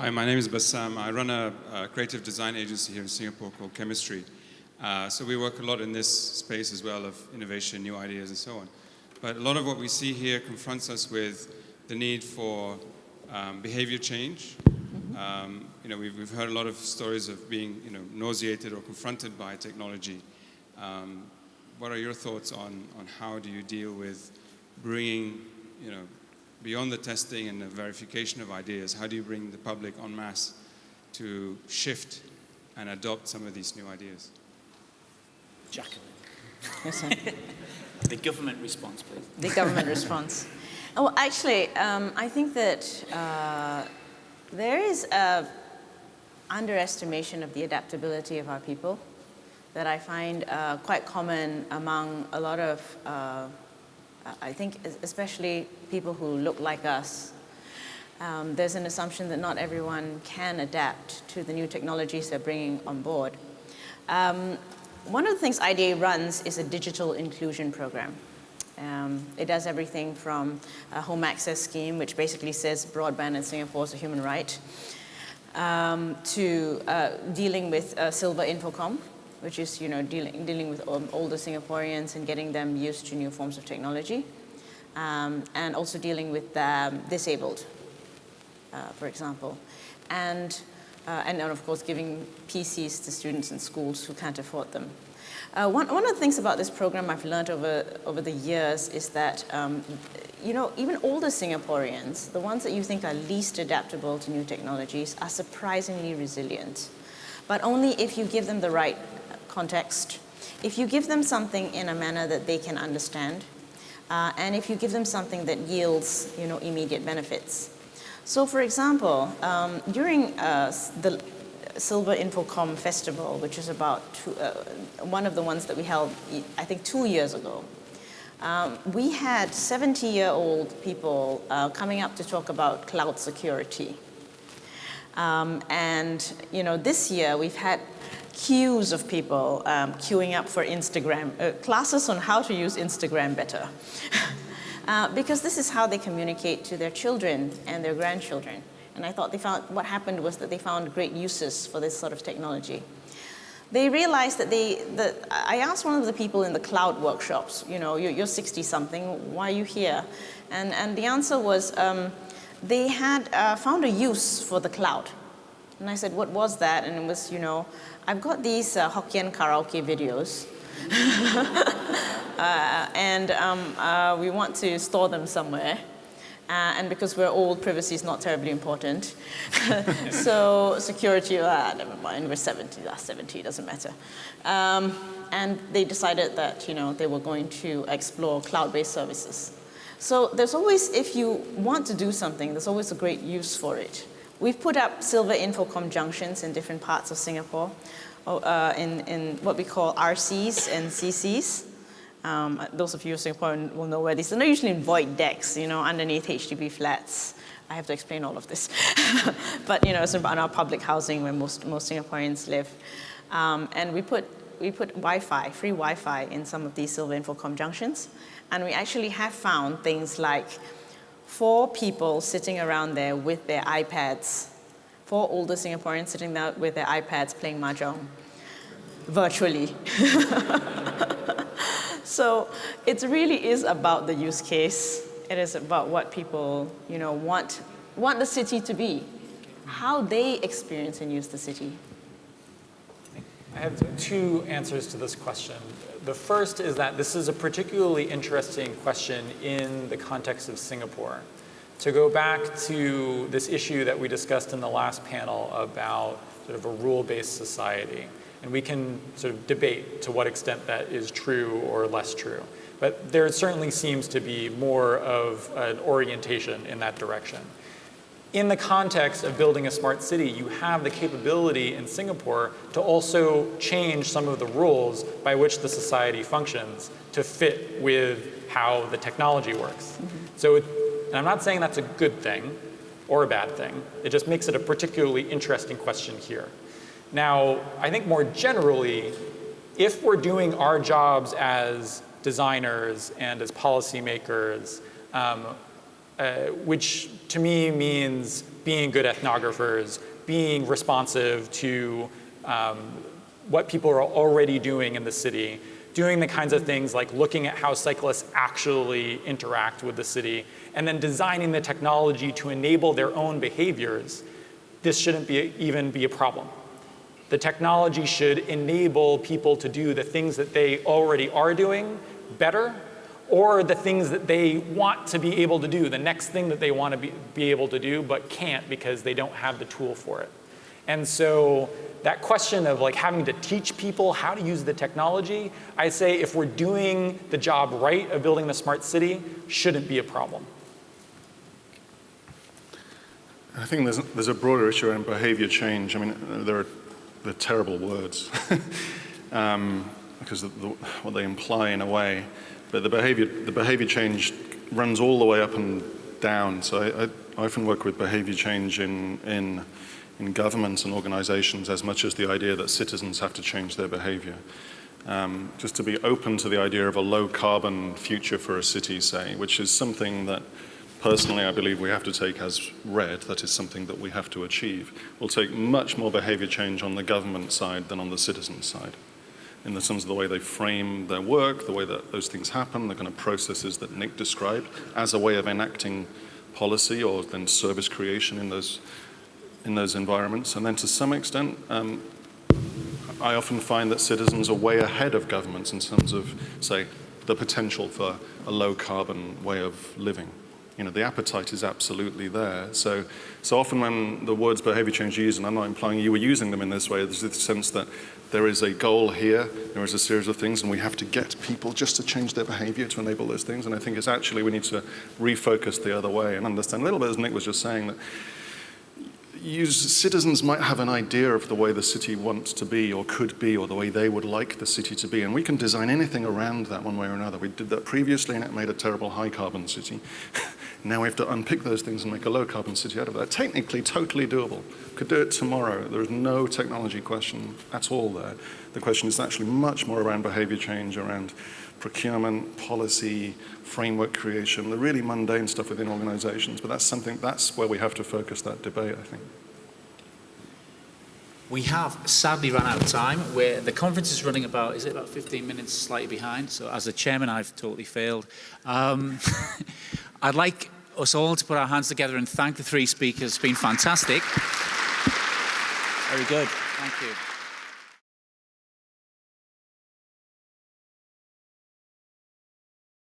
Hi, my name is Bassam. I run a creative design agency here in Singapore called Chemistry. So we work a lot in this space as well of innovation, new ideas, and so on. But a lot of what we see here confronts us with the need for behavior change. We've heard a lot of stories of being nauseated or confronted by technology. What are your thoughts on how do you deal with bringing, beyond the testing and the verification of ideas, how do you bring the public en masse to shift and adopt some of these new ideas? Jacqueline. Yes, sir. The government response, please. The government response. Oh, actually, I think that there is an underestimation of the adaptability of our people that I find quite common among a lot of, I think especially people who look like us. There's an assumption that not everyone can adapt to the new technologies they're bringing on board. One of the things IDA runs is a digital inclusion program. It does everything from a home access scheme, which basically says broadband in Singapore is a human right, to dealing with Silver Infocom, which is dealing with older Singaporeans and getting them used to new forms of technology, and also dealing with disabled, for example, and then of course giving PCs to students in schools who can't afford them. One of the things about this program I've learned over the years is that even older Singaporeans, the ones that you think are least adaptable to new technologies, are surprisingly resilient, but only if you give them the right context, if you give them something in a manner that they can understand, and if you give them something that yields immediate benefits. So for example, during the Silver Infocom Festival, which is about one of the ones that we held, I think 2 years ago, we had 70-year-old people coming up to talk about cloud security. And this year we've had queues of people queuing up for Instagram, classes on how to use Instagram better. Because this is how they communicate to their children and their grandchildren. And I thought what happened was that they found great uses for this sort of technology. They realized that I asked one of the people in the cloud workshops, you're 60-something, why are you here? And the answer was they had found a use for the cloud. And I said, what was that? And it was, I've got these Hokkien karaoke videos. And we want to store them somewhere. And because we're old, privacy is not terribly important. So security, never mind, we're 70, doesn't matter. And they decided that, they were going to explore cloud-based services. So there's always, if you want to do something, there's always a great use for it. We've put up Silver Infocom junctions in different parts of Singapore, in what we call RCs and CCs. Those of you in Singapore will know where these are. They're usually in void decks, underneath HDB flats. I have to explain all of this. But, it's about our public housing where most Singaporeans live. And we put Wi-Fi, free Wi-Fi in some of these Silver Infocom junctions. And we actually have found things like 4 people sitting around there with their iPads, 4 older Singaporeans sitting there with their iPads playing mahjong virtually. So it really is about the use case. It is about what people, want the city to be, how they experience and use the city. I have 2 answers to this question. The first is that this is a particularly interesting question in the context of Singapore. To go back to this issue that we discussed in the last panel about sort of a rule-based society. And we can sort of debate to what extent that is true or less true. But there certainly seems to be more of an orientation in that direction. In the context of building a smart city, you have the capability in Singapore to also change some of the rules by which the society functions to fit with how the technology works. So, and I'm not saying that's a good thing or a bad thing. It just makes it a particularly interesting question here. Now, I think more generally, if we're doing our jobs as designers and as policymakers, which to me means being good ethnographers, being responsive to what people are already doing in the city, doing the kinds of things like looking at how cyclists actually interact with the city, and then designing the technology to enable their own behaviors, this shouldn't even be a problem. The technology should enable people to do the things that they already are doing better, or the things that they want to be able to do, the next thing that they want to be able to do but can't because they don't have the tool for it. And so that question of like having to teach people how to use the technology, I say if we're doing the job right of building the smart city, shouldn't be a problem. I think there's a broader issue around behavior change. I mean, they're terrible words because of what they imply in a way. But the behavior change runs all the way up and down. So I often work with behavior change in governments and organizations as much as the idea that citizens have to change their behavior. Just to be open to the idea of a low carbon future for a city, say, which is something that personally I believe we have to take as read, that is something that we have to achieve. Will take much more behavior change on the government side than on the citizen side, in the terms of the way they frame their work, the way that those things happen, the kind of processes that Nick described as a way of enacting policy or then service creation in those environments. And then to some extent, I often find that citizens are way ahead of governments in terms of, say, the potential for a low carbon way of living. You know, the appetite is absolutely there. So often when the words behavior change are used, and I'm not implying you were using them in this way, there's this sense that there is a goal here, there is a series of things, and we have to get people just to change their behavior to enable those things. And I think it's actually we need to refocus the other way and understand a little bit, as Nick was just saying, that citizens might have an idea of the way the city wants to be or could be or the way they would like the city to be, and we can design anything around that one way or another. We did that previously and it made a terrible high carbon city. Now we have to unpick those things and make a low carbon city out of that. Technically, totally doable. Could do it tomorrow. There is no technology question at all there. The question is actually much more around behavior change, around procurement, policy, framework creation, the really mundane stuff within organizations. But that's where we have to focus that debate, I think. We have sadly run out of time. The conference is running about 15 minutes slightly behind. So as a chairman, I've totally failed. I'd like us all to put our hands together and thank the three speakers. It's been fantastic. Very good. Thank you.